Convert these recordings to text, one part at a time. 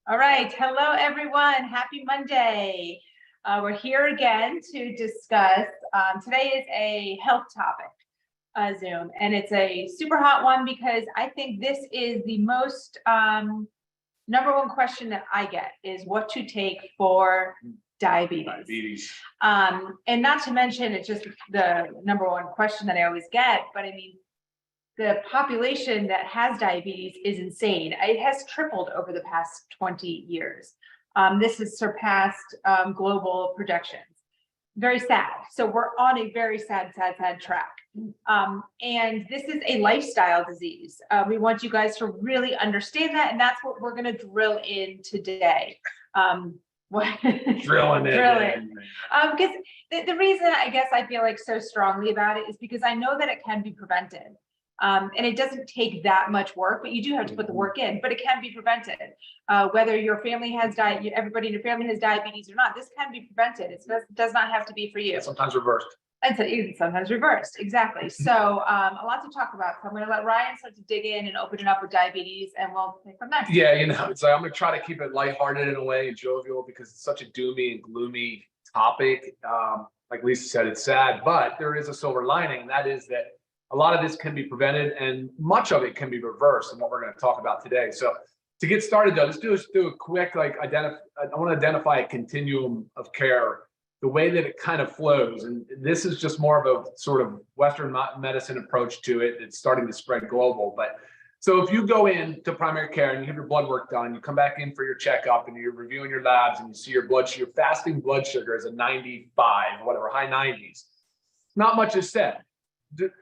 All right. Hello, everyone. Happy Monday. We're here again to discuss. Today is a health topic, Zoom, and it's a super hot one because I think this is the most number one question that I get is what to take for diabetes. And not to mention, it's just the number one question that I always get, but I mean, the population that has diabetes is insane. It has tripled over the past 20 years. This has surpassed global projections. Very sad. So we're on a very sad track. And this is a lifestyle disease. We want you guys to really understand that, and that's what we're going to drill in today. Drilling it. Because the reason I guess I feel like so strongly about it is because I know that it can be prevented. And it doesn't take that much work, but you do have to put the work in, but it can be prevented. Whether your family has everybody in your family has diabetes or not, this can be prevented. It does not have to be for you. Sometimes reversed. And so sometimes reversed, exactly. So a lot to talk about. So I'm going to let Ryan start to dig in and open it up with diabetes, and we'll take from there. Yeah, it's like I'm going to try to keep it lighthearted in a way and jovial because it's such a doomy and gloomy topic. Like Lisa said, it's sad, but there is a silver lining, and that is that a lot of this can be prevented and much of it can be reversed, and what we're going to talk about today. So to get started though, let's do a quick, I want to identify a continuum of care, the way that it kind of flows. And this is just more of a sort of Western medicine approach to it. It's starting to spread global. But so if you go into primary care and you have your blood work done, you come back in for your checkup and you're reviewing your labs and you see your fasting blood sugar is a 95, whatever, high 90s. Not much is said,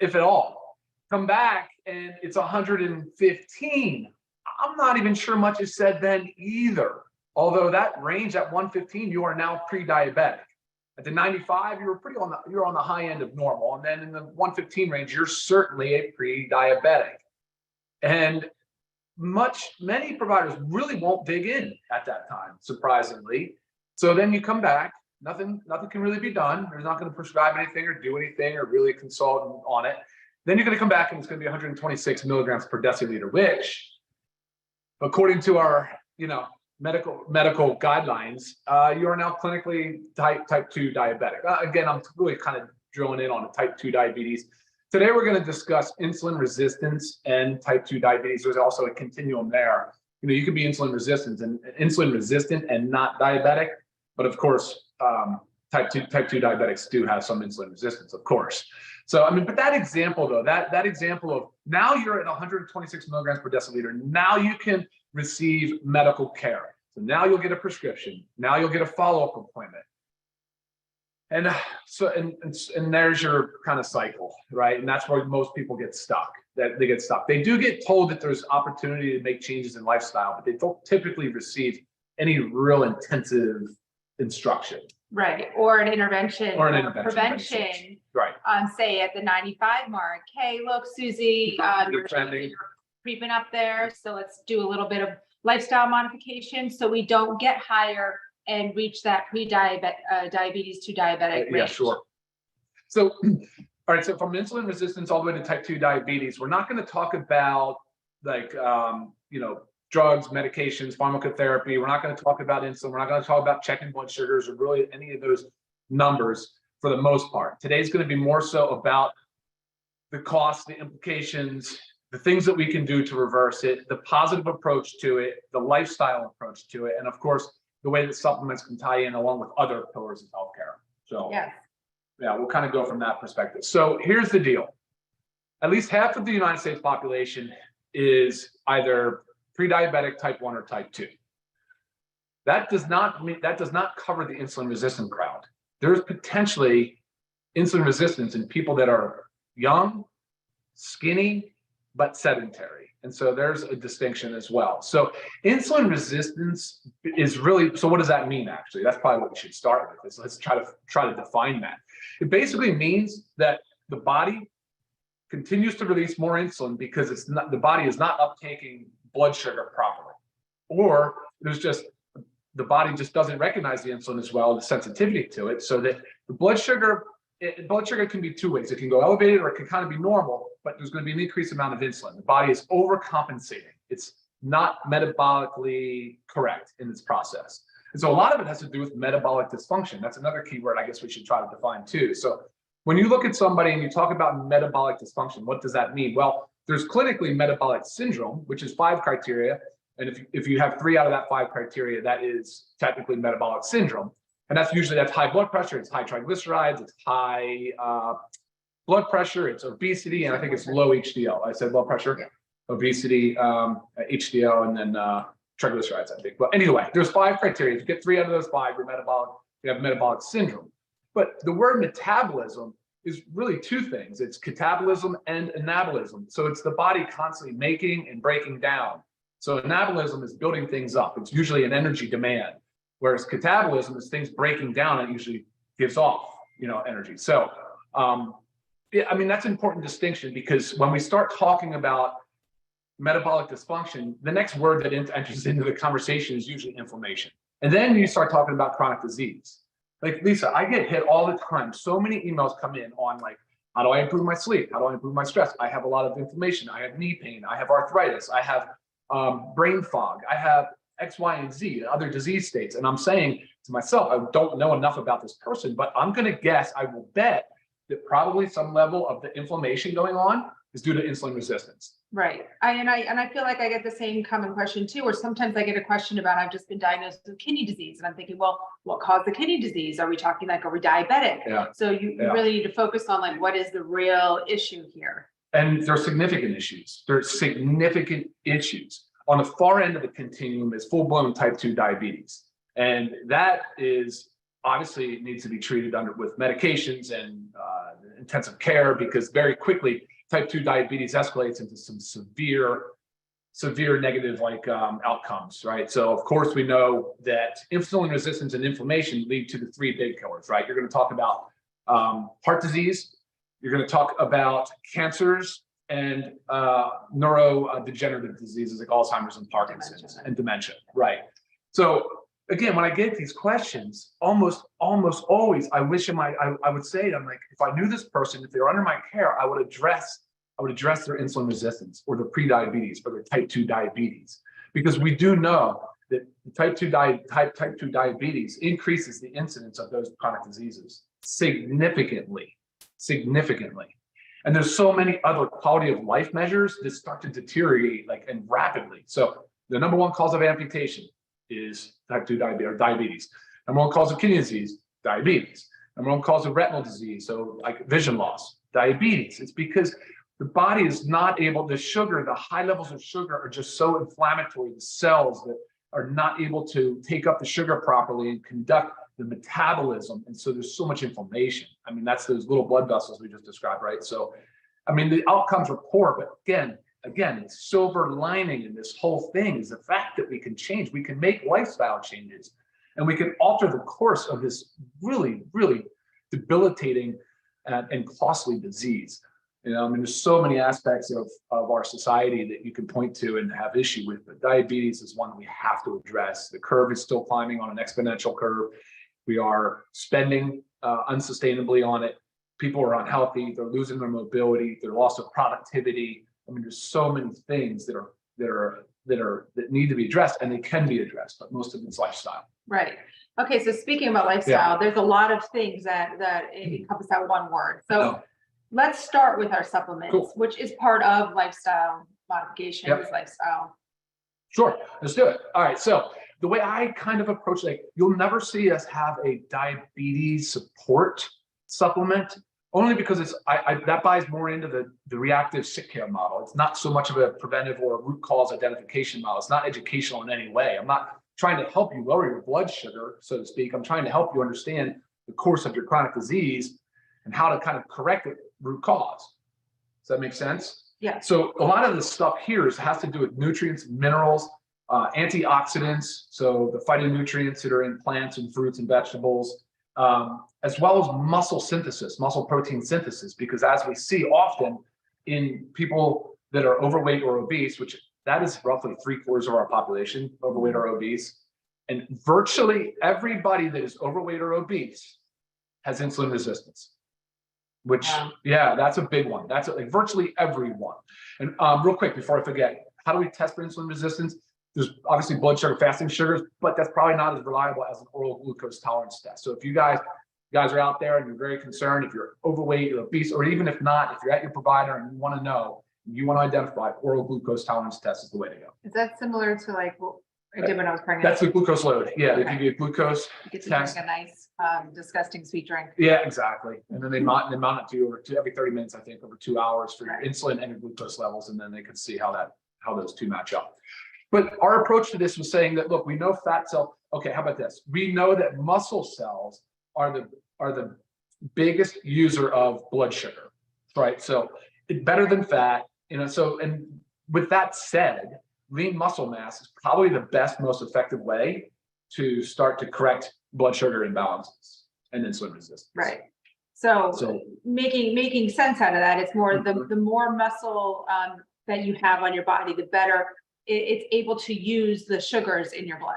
if at all. Come back and it's 115. I'm not even sure much is said then either. Although that range at 115, you are now pre-diabetic. At the 95, you're on the high end of normal. And then in the 115 range, you're certainly a pre-diabetic. And many providers really won't dig in at that time, surprisingly. So then you come back, nothing can really be done. They're not going to prescribe anything or do anything or really consult on it. Then you're going to come back and it's going to be 126 milligrams per deciliter, which, according to our, medical guidelines, you are now clinically type 2 diabetic. Again, I'm really kind of drilling in on the type 2 diabetes. Today, we're going to discuss insulin resistance and type 2 diabetes. There's also a continuum there. You can be insulin resistant and not diabetic, but of course, type 2 diabetics do have some insulin resistance, of course. So, but that example though, that example of now you're at 126 milligrams per deciliter, now you can receive medical care. So now you'll get a prescription. Now you'll get a follow-up appointment. And and there's your kind of cycle, right? And that's where most people get stuck. They do get told that there's opportunity to make changes in lifestyle, but they don't typically receive any real intensive instruction. Right, or an intervention, prevention. Right. Say at the 95 mark, hey, look, Susie, you're creeping up there, so let's do a little bit of lifestyle modification so we don't get higher and reach that diabetes to diabetic range. Yeah, sure. So, all right, so from insulin resistance all the way to type 2 diabetes, we're not going to talk about drugs, medications, pharmacotherapy. We're not going to talk about insulin. We're not going to talk about checking blood sugars or really any of those numbers for the most part. Today's going to be more so about the costs, the implications, the things that we can do to reverse it, the positive approach to it, the lifestyle approach to it, and of course, the way that supplements can tie in along with other pillars of healthcare. So yeah, we'll kind of go from that perspective. So here's the deal. At least half of the United States population is either pre-diabetic type 1 or type 2. That does not cover the insulin resistant crowd. There's potentially insulin resistance in people that are young, skinny, but sedentary. And so there's a distinction as well. So insulin resistance is really, so what does that mean actually? That's probably what we should start with. Let's try to define that. It basically means that the body continues to release more insulin because the body is not uptaking blood sugar properly, or the body just doesn't recognize the insulin as well, the sensitivity to it, so that the blood sugar can be two ways. It can go elevated or it can kind of be normal, but there's going to be an increased amount of insulin. The body is overcompensating. It's not metabolically correct in this process. And so a lot of it has to do with metabolic dysfunction. That's another keyword I guess we should try to define too. So when you look at somebody and you talk about metabolic dysfunction, what does that mean? Well, there's clinically metabolic syndrome, which is 5 criteria. And if you have 3 out of that 5 criteria, that is technically metabolic syndrome. And that's high blood pressure, it's high triglycerides, it's high blood pressure, it's obesity, and I think it's low HDL. I said blood pressure, obesity, HDL, and then triglycerides, I think. But anyway, there's 5 criteria. If you get 3 out of those 5, you're metabolic, you have metabolic syndrome. But the word metabolism is really 2 things. It's catabolism and anabolism. So it's the body constantly making and breaking down. So anabolism is building things up. It's usually an energy demand. Whereas catabolism is things breaking down and usually gives off, energy. So, yeah, I mean, that's an important distinction, because when we start talking about metabolic dysfunction, the next word that enters into the conversation is usually inflammation. And then you start talking about chronic disease. Like, Lisa, I get hit all the time. So many emails come in on like, how do I improve my sleep? How do I improve my stress? I have a lot of inflammation. I have knee pain. I have arthritis. I have brain fog. I have X, Y, and Z, other disease states. And I'm saying to myself, I don't know enough about this person, but I'm going to guess, I will bet that probably some level of the inflammation going on is due to insulin resistance. Right. I feel like I get the same common question too, or sometimes I get a question about, I've just been diagnosed with kidney disease. And I'm thinking, well, what caused the kidney disease? Are we talking like, are we diabetic? Yeah. So you really need to focus on like, what is the real issue here? And there are significant issues. There's significant issues. On the far end of the continuum is full-blown type 2 diabetes. And that is obviously needs to be treated with medications and intensive care, because very quickly type 2 diabetes escalates into some severe negative outcomes, right? So of course we know that insulin resistance and inflammation lead to the 3 big killers, right? You're going to talk about heart disease, you're going to talk about cancers, and neurodegenerative diseases like Alzheimer's and Parkinson's and dementia, right? So again, when I get these questions, almost always, I would say, I'm like, if I knew this person, if they're under my care, I would address their insulin resistance or their pre-diabetes or their type 2 diabetes, because we do know that type 2 diabetes increases the incidence of those chronic diseases significantly. And there's so many other quality of life measures that start to deteriorate and rapidly. So the number 1 cause of amputation is type 2 diabetes. Number 1 cause of kidney disease, diabetes. Number 1 cause of retinal disease, so like vision loss, diabetes. It's because the body is not able, the high levels of sugar are just so inflammatory. The cells that are not able to take up the sugar properly and conduct the metabolism. And so there's so much inflammation. I mean, that's those little blood vessels we just described, right? So, I mean, the outcomes are poor, but again, the silver lining in this whole thing is the fact that we can change, we can make lifestyle changes, and we can alter the course of this really, really debilitating and costly disease. I mean, there's so many aspects of our society that you can point to and have issue with, but diabetes is one we have to address. The curve is still climbing on an exponential curve. We are spending unsustainably on it. People are unhealthy. They're losing their mobility, their loss of productivity. I mean, there's so many things that need to be addressed, and they can be addressed, but most of it's lifestyle. Right. Okay. So speaking about lifestyle, there's a lot of things that encompass that one word. So let's start with our supplements, which is part of lifestyle modifications, lifestyle. Sure. Let's do it. All right. So the way I kind of approach you'll never see us have a diabetes support supplement, only because that buys more into the reactive sick care model. It's not so much of a preventive or a root cause identification model. It's not educational in any way. I'm not trying to help you lower your blood sugar, so to speak. I'm trying to help you understand the course of your chronic disease and how to kind of correct the root cause. Does that make sense? Yeah. So a lot of the stuff here has to do with nutrients, minerals, antioxidants, so the phytonutrients that are in plants and fruits and vegetables, as well as muscle protein synthesis, because as we see often in people that are overweight or obese, which that is roughly 3/4 of our population, overweight or obese, and virtually everybody that is overweight or obese has insulin resistance, which, that's a big one. That's virtually everyone. And real quick, before I forget, how do we test for insulin resistance? There's obviously blood sugar fasting sugars, but that's probably not as reliable as an oral glucose tolerance test. So if you guys are out there and you're very concerned, if you're overweight, you're obese, or even if not, if you're at your provider and you want to know, you want to identify, oral glucose tolerance test is the way to go. Is that similar to like what I did when I was pregnant? That's the glucose load. Yeah, Okay. they give you a glucose You get to test. drink a nice, disgusting sweet drink. Yeah, exactly. And then they mount it to you every 30 minutes, I think, over 2 hours for your Right. insulin and your glucose levels, and then they can see how those two match up. But our approach to this was saying that, look, we know fat cell. Okay, how about this? We know that muscle cells are the biggest user of blood sugar, right? So it's better than fat, So, and with that said, lean muscle mass is probably the best, most effective way to start to correct blood sugar imbalances and insulin resistance. Right. So making sense out of that, it's more the more muscle that you have on your body, the better it's able to use the sugars in your blood.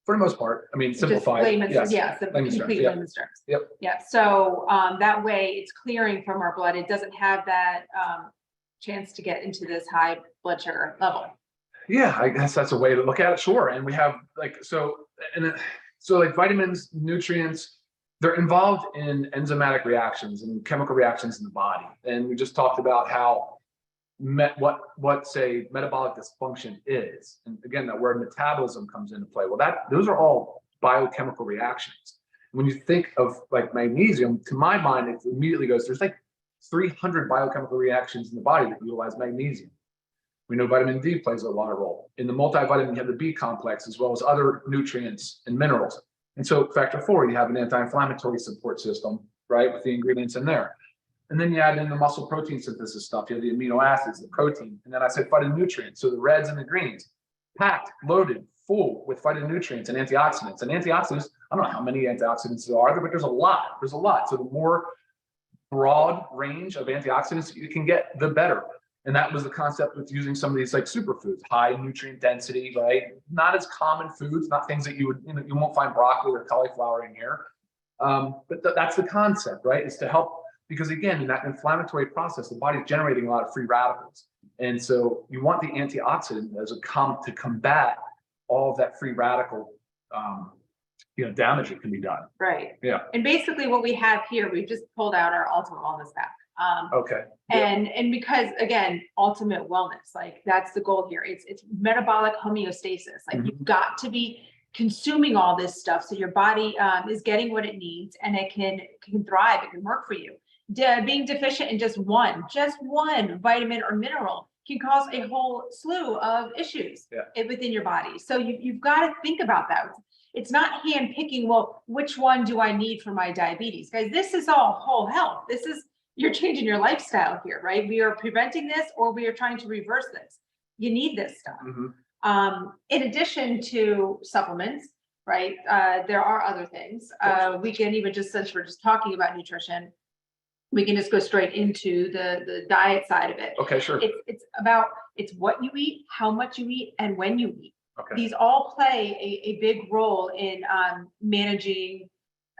For the most part, I mean, simplified. Yes, the layman's terms, complete yeah. layman's terms. Yep. Yeah. So that way it's clearing from our blood. It doesn't have that chance to get into this high blood sugar level. Yeah, I guess that's a way to look at it. Sure. And we have so like vitamins, nutrients, they're involved in enzymatic reactions and chemical reactions in the body. And we just talked about how what say metabolic dysfunction is. And again, that word metabolism comes into play. Well, those are all biochemical reactions. When you think of like magnesium, to my mind, it immediately goes, there's like 300 biochemical reactions in the body that utilize magnesium. We know vitamin D plays a lot of role. In the multivitamin, you have the B complex as well as other nutrients and minerals. And so factor 4, you have an anti-inflammatory support system, right, with the ingredients in there. And then you add in the muscle protein synthesis stuff. You have the amino acids, the protein. And then I said phytonutrients. So the reds and the greens, packed, loaded, full with phytonutrients and antioxidants. And antioxidants, I don't know how many antioxidants there are, but there's a lot. There's a lot. So the more broad range of antioxidants you can get, the better. And that was the concept with using some of these like superfoods, high nutrient density, right? Not as common foods, not things that you won't find broccoli or cauliflower in here. But that's the concept, right? Is to help, because again, in that inflammatory process, the body's generating a lot of free radicals. And so you want the antioxidant as to combat all of that free radical damage that can be done. Right. Yeah. And basically what we have here, we've just pulled out our ultimate wellness pack. Okay. And because again, ultimate wellness, like that's the goal here. It's metabolic homeostasis. Like you've got to be consuming all this stuff so your body is getting what it needs and it can thrive, it can work for you. Being deficient in just one vitamin or mineral can cause a whole slew of issues within your body. So you've got to think about that. It's not hand picking, well, which one do I need for my diabetes? Guys, this is all whole health. You're changing your lifestyle here, right? We are preventing this or we are trying to reverse this. You need this stuff. In addition to supplements, right? There are other things. We can even since we're just talking about nutrition, we can just go straight into the diet side of it. Okay, sure. It's what you eat, how much you eat, and when you eat. Okay. These all play a big role in managing.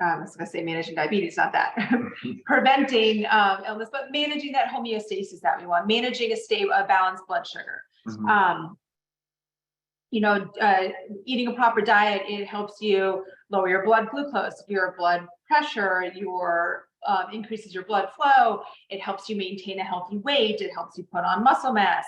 I was going to say managing diabetes, not that. Preventing illness, but managing that homeostasis that we want, managing a balanced blood sugar. Eating a proper diet, it helps you lower your blood glucose, your blood pressure, increases your blood flow. It helps you maintain a healthy weight. It helps you put on muscle mass,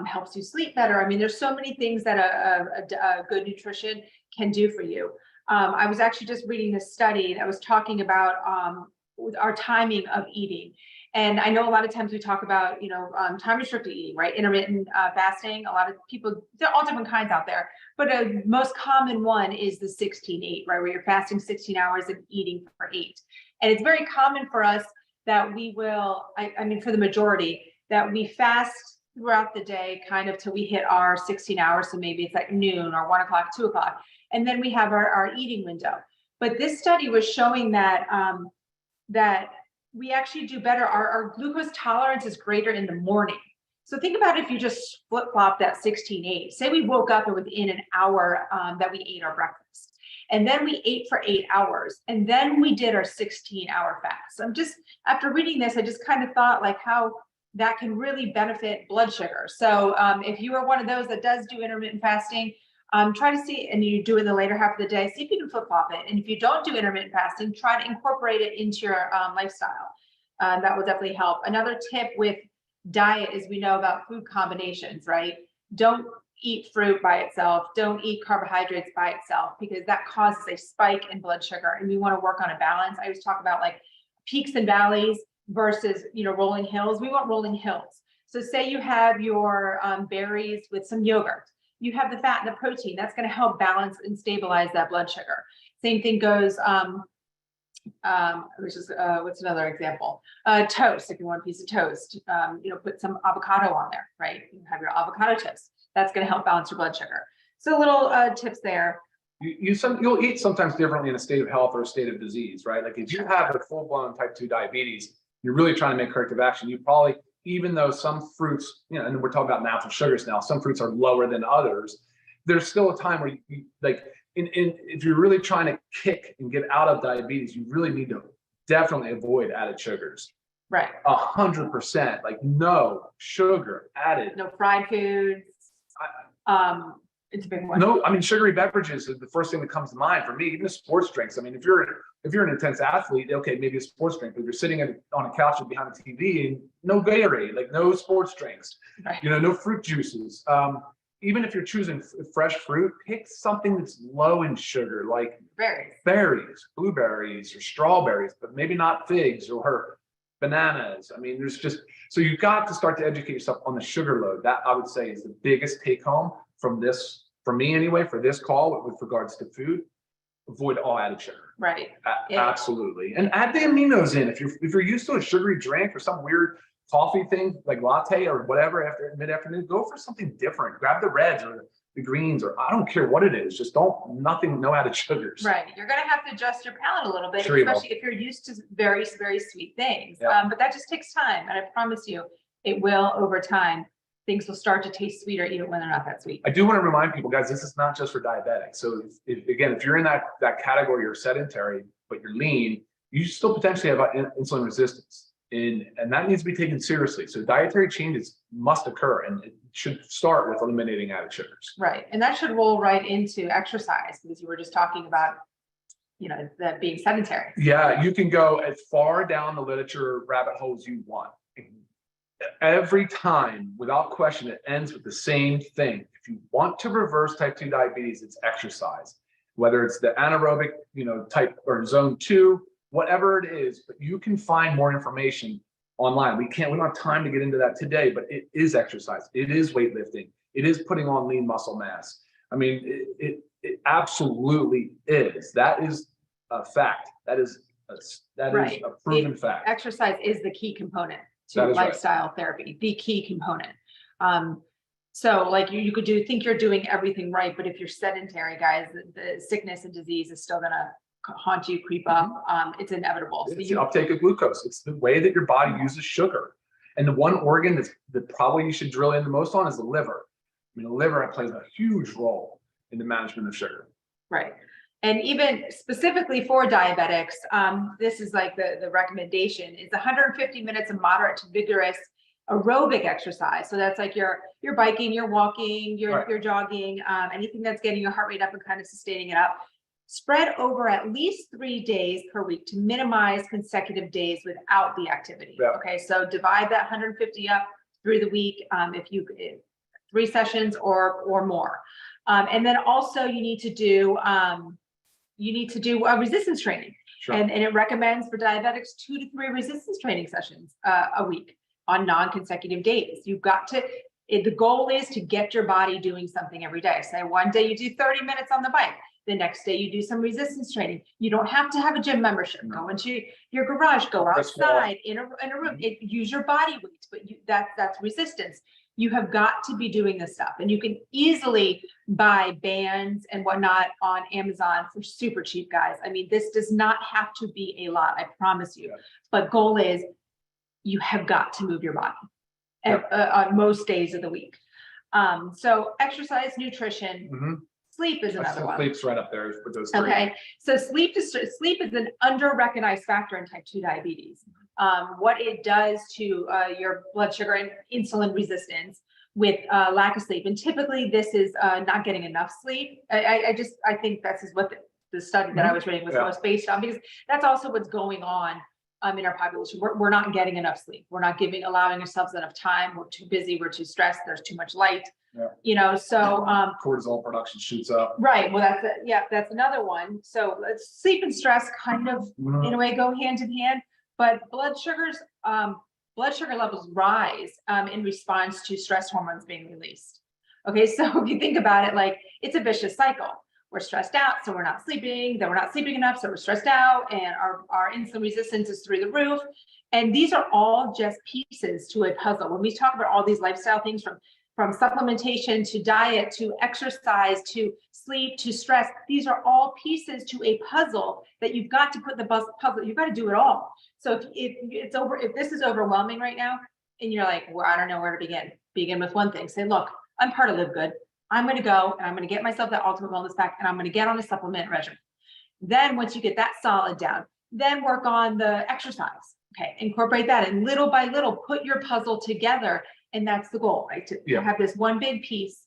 helps you sleep better. I mean, there's so many things that a good nutrition can do for you. I was actually just reading this study that was talking about our timing of eating. And I know a lot of times we talk about, time restricted eating, right? Intermittent fasting. A lot of people, there are all different kinds out there, but a most common one is the 16-8, right? Where you're fasting 16 hours and eating for 8. And it's very common for us that we will, for the majority, that we fast throughout the day kind of till we hit our 16 hours. So maybe it's like noon or 1 o'clock, 2 o'clock. And then we have our eating window. But this study was showing that that we actually do better. Our glucose tolerance is greater in the morning. So think about if you just flip-flop that 16-8. Say we woke up and within an hour that we ate our breakfast. And then we ate for 8 hours. And then we did our 16-hour fast. After reading this, I just kind of thought like how that can really benefit blood sugar. So if you are one of those that does do intermittent fasting, try to see, and you do it in the later half of the day, see if you can flip-flop it. And if you don't do intermittent fasting, try to incorporate it into your lifestyle. That will definitely help. Another tip with diet is we know about food combinations, right? Don't eat fruit by itself. Don't eat carbohydrates by itself, because that causes a spike in blood sugar. And we want to work on a balance. I always talk about like peaks and valleys versus, rolling hills. We want rolling hills. So say you have your berries with some yogurt. You have the fat and the protein. That's going to help balance and stabilize that blood sugar. Same thing goes, what's another example? Toast. If you want a piece of toast, put some avocado on there, right? You have your avocado toast. That's going to help balance your blood sugar. So little tips there. You'll eat sometimes differently in a state of health or a state of disease, right? Like if you have a full-blown type 2 diabetes, you're really trying to make corrective action. You probably, even though some fruits, and we're talking about natural sugars now, some fruits are lower than others. There's still a time where you like, if you're really trying to kick and get out of diabetes, you really need to definitely avoid added sugars. Right. 100%. Like no sugar added. No fried foods. It's a big one. No, I mean, sugary beverages is the first thing that comes to mind for me. Even the sports drinks. I mean, if you're an intense athlete, okay, maybe a sports drink. But if you're sitting on a couch or behind a TV, and no Gatorade, like no sports drinks, right. No fruit juices. Even if you're choosing fresh fruit, pick something that's low in sugar, like berries, blueberries, or strawberries, but maybe not figs or bananas. I mean, so you've got to start to educate yourself on the sugar load. That I would say is the biggest take home from this, for me anyway, for this call with regards to food. Avoid all added sugar. Right. Absolutely. And add the aminos in. If you're used to a sugary drink or some weird coffee thing like latte or whatever after mid-afternoon, go for something different. Grab the reds or the greens, or I don't care what it is. Just no added sugars. Right. You're going to have to adjust your palate a little bit, Sure, especially if you're used to very, very sweet things. Yeah. But that just takes time. And I promise you, it will over time. Things will start to taste sweeter even when they're not that sweet. I do want to remind people, guys, this is not just for diabetics. So if you're in that category, you're sedentary, but you're lean, you still potentially have insulin resistance. And that needs to be taken seriously. So dietary changes must occur, and it should start with eliminating added sugars. Right. And that should roll right into exercise, because you were just talking about, that being sedentary. Yeah, you can go as far down the literature rabbit hole as you want. Every time, without question, it ends with the same thing. If you want to reverse type 2 diabetes, it's exercise. Whether it's the anaerobic, type or zone 2, whatever it is, but you can find more information online. We don't have time to get into that today, but it is exercise. It is weightlifting. It is putting on lean muscle mass. I mean, it absolutely is. That is a fact. That is a proven fact. Exercise is the key component to lifestyle therapy, the key component. So like you could think you're doing everything right, but if you're sedentary, guys, the sickness and disease is still gonna haunt you, creep up. It's inevitable. It's the uptake of glucose. It's the way that your body uses sugar. And the one organ that probably you should drill in the most on is the liver. I mean, the liver plays a huge role in the management of sugar. Right. And even specifically for diabetics, this is like the recommendation is 150 minutes of moderate to vigorous aerobic exercise. So that's like your biking, your walking, your jogging, anything that's getting your heart rate up and kind of sustaining it up. Spread over at least 3 days per week to minimize consecutive days without the activity. Yeah. Okay, so divide that 150 up through the week, if 3 sessions or more. And then also you need to do resistance training. Sure. And it recommends for diabetics 2 to 3 resistance training sessions a week on non-consecutive days. The goal is to get your body doing something every day. Say one day you do 30 minutes on the bike. The next day you do some resistance training. You don't have to have a gym membership. Go into your garage, go outside in a room, use your body weight, but that's resistance. You have got to be doing this stuff, and you can easily buy bands and whatnot on Amazon for super cheap, guys. I mean, this does not have to be a lot, I promise you. But goal is you have got to move your body on most days of the week. So exercise, nutrition, sleep is another one. Sleep's right up there with those 3. Okay, so sleep is an under-recognized factor in type 2 diabetes. what it does to your blood sugar and insulin resistance with lack of sleep. And typically this is not getting enough sleep. I think this is what the study that I was reading was most based on, because that's also what's going on in our population. We're not getting enough sleep. We're not allowing ourselves enough time. We're too busy. We're too stressed. There's too much light. You know, so cortisol production shoots up. Right. Well, that's another one. So sleep and stress kind of in a way go hand in hand, but blood sugar levels rise in response to stress hormones being released. Okay, so if you think about it, like it's a vicious cycle. We're stressed out, so we're not sleeping, then we're not sleeping enough, so we're stressed out, and our insulin resistance is through the roof. And these are all just pieces to a puzzle. When we talk about all these lifestyle things, from supplementation to diet to exercise to sleep to stress, these are all pieces to a puzzle that you've got to put the puzzle, you've got to do it all. So if this is overwhelming right now and you're like, well, I don't know where to begin with one thing. Say, look, I'm part of LiveGood. I'm going to go and I'm going to get myself that ultimate wellness pack, and I'm going to get on a supplement regimen. Then once you get that solid down, then work on the exercise. Okay, incorporate that, and little by little put your puzzle together. And that's the goal, right? To have this one big piece,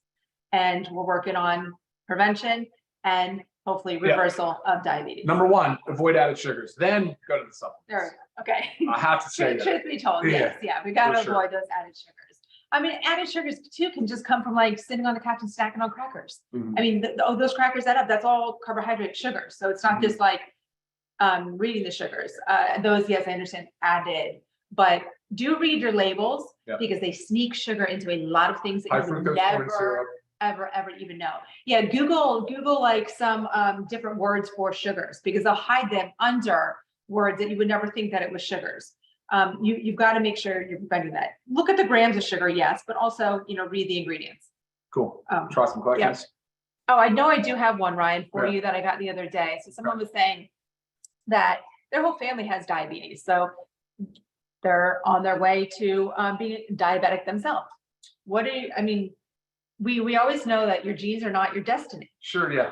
and we're working on prevention and hopefully reversal of diabetes. Number one, avoid added sugars. Then go to the supplements. There, okay. I have to say Truth be told, yes, we got to avoid those added sugars. I mean, added sugars too can just come from like sitting on the couch and snacking on crackers. I mean, those crackers add up. That's all carbohydrate sugars. So it's not just like reading the sugars. Those, yes, I understand, added, but do read your labels because they sneak sugar into a lot of things that you would never, ever even know. Yeah, Google like some different words for sugars, because they'll hide them under words that you would never think that it was sugars. You've got to make sure you're preventing that. Look at the grams of sugar, yes, but also, read the ingredients. Cool. Try some questions. Oh, I know I do have one, Ryan, for you that I got the other day. So someone was saying that their whole family has diabetes. So they're on their way to being diabetic themselves. We always know that your genes are not your destiny. Sure, yeah.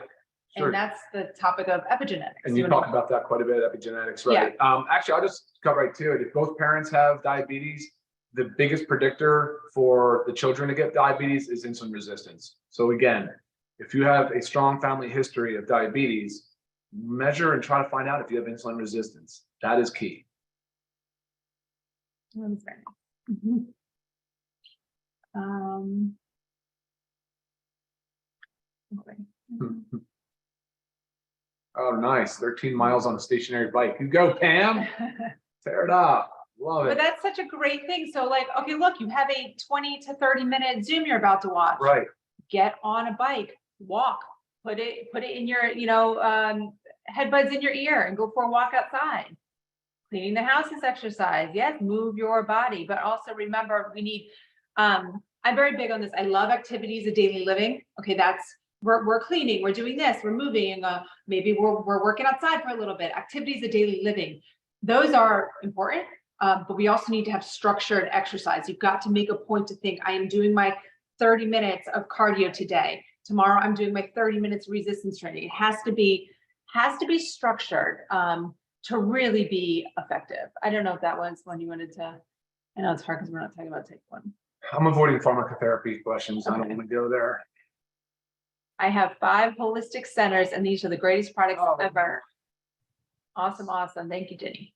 Sure. And that's the topic of epigenetics. And you talk about that quite a bit, epigenetics, right? Actually, I'll just cut right to it. If both parents have diabetes, the biggest predictor for the children to get diabetes is insulin resistance. So again, if you have a strong family history of diabetes, measure and try to find out if you have insulin resistance. That is key. Oh, nice. 13 miles on a stationary bike. You go, Pam. Tear it up. Love it. But that's such a great thing. So like, okay, look, you have a 20 to 30 minute Zoom you're about to watch. Right. Get on a bike, walk, put it in your, headbuds in your ear and go for a walk outside. Cleaning the house is exercise. Yes, move your body, but also remember we need, I'm very big on this. I love activities of daily living. Okay, we're cleaning, we're doing this, we're moving, maybe we're working outside for a little bit. Activities of daily living. Those are important, but we also need to have structured exercise. You've got to make a point to think, I am doing my 30 minutes of cardio today. Tomorrow I'm doing my 30 minutes resistance training. It has to be structured to really be effective. I don't know if that was one you wanted to, I know it's hard because we're not talking about type 1. I'm avoiding pharmacotherapy questions. Okay. I don't want to go there. I have 5 holistic centers, and these are the greatest products ever. Awesome. Thank you, Jenny.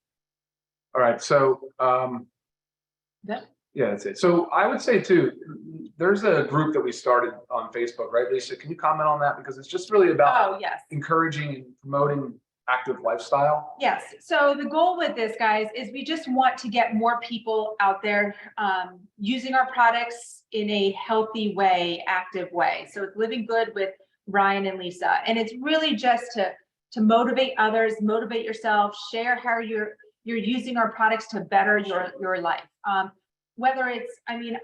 All right. So, yeah, that's it. So I would say too, there's a group that we started on Facebook, right, Lisa? Can you comment on that? Because it's just really about encouraging and promoting active lifestyle. Yes. So the goal with this, guys, is we just want to get more people out there using our products in a healthy way, active way. So it's Living Good with Ryan and Lisa. And it's really just to motivate others, motivate yourself, share how you're using our products to better your life. Whether it's,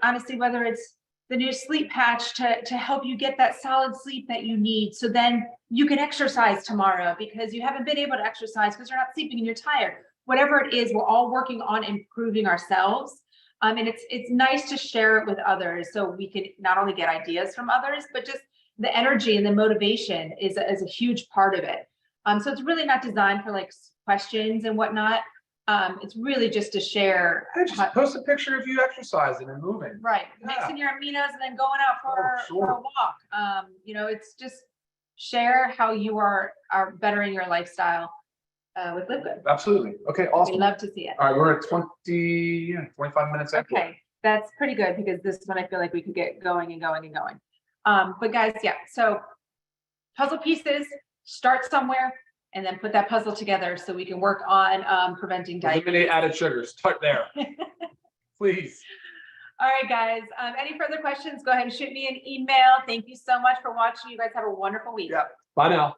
honestly, whether it's the new sleep patch to help you get that solid sleep that you need, so then you can exercise tomorrow because you haven't been able to exercise because you're not sleeping and you're tired. Whatever it is, we're all working on improving ourselves. And it's nice to share it with others so we can not only get ideas from others, but just the energy and the motivation is a huge part of it. So it's really not designed for like questions and whatnot. It's really just to share. Hey, just post a picture of you exercising and moving. Right, Yeah. mixing your aminos and then going out for sure. a walk. You know, it's just share how you are bettering your lifestyle with LiveGood. Absolutely. Okay, We'd awesome. love to see it. All right, we're at 25 minutes in. Okay, that's pretty good because this one I feel like we could get going and going and going. But guys, yeah, so puzzle pieces, start somewhere and then put that puzzle together so we can work on preventing diabetes. Eliminate added sugars. Start there. Please. All right, guys. Any further questions, go ahead and shoot me an email. Thank you so much for watching. You guys have a wonderful week. Yeah. Bye now.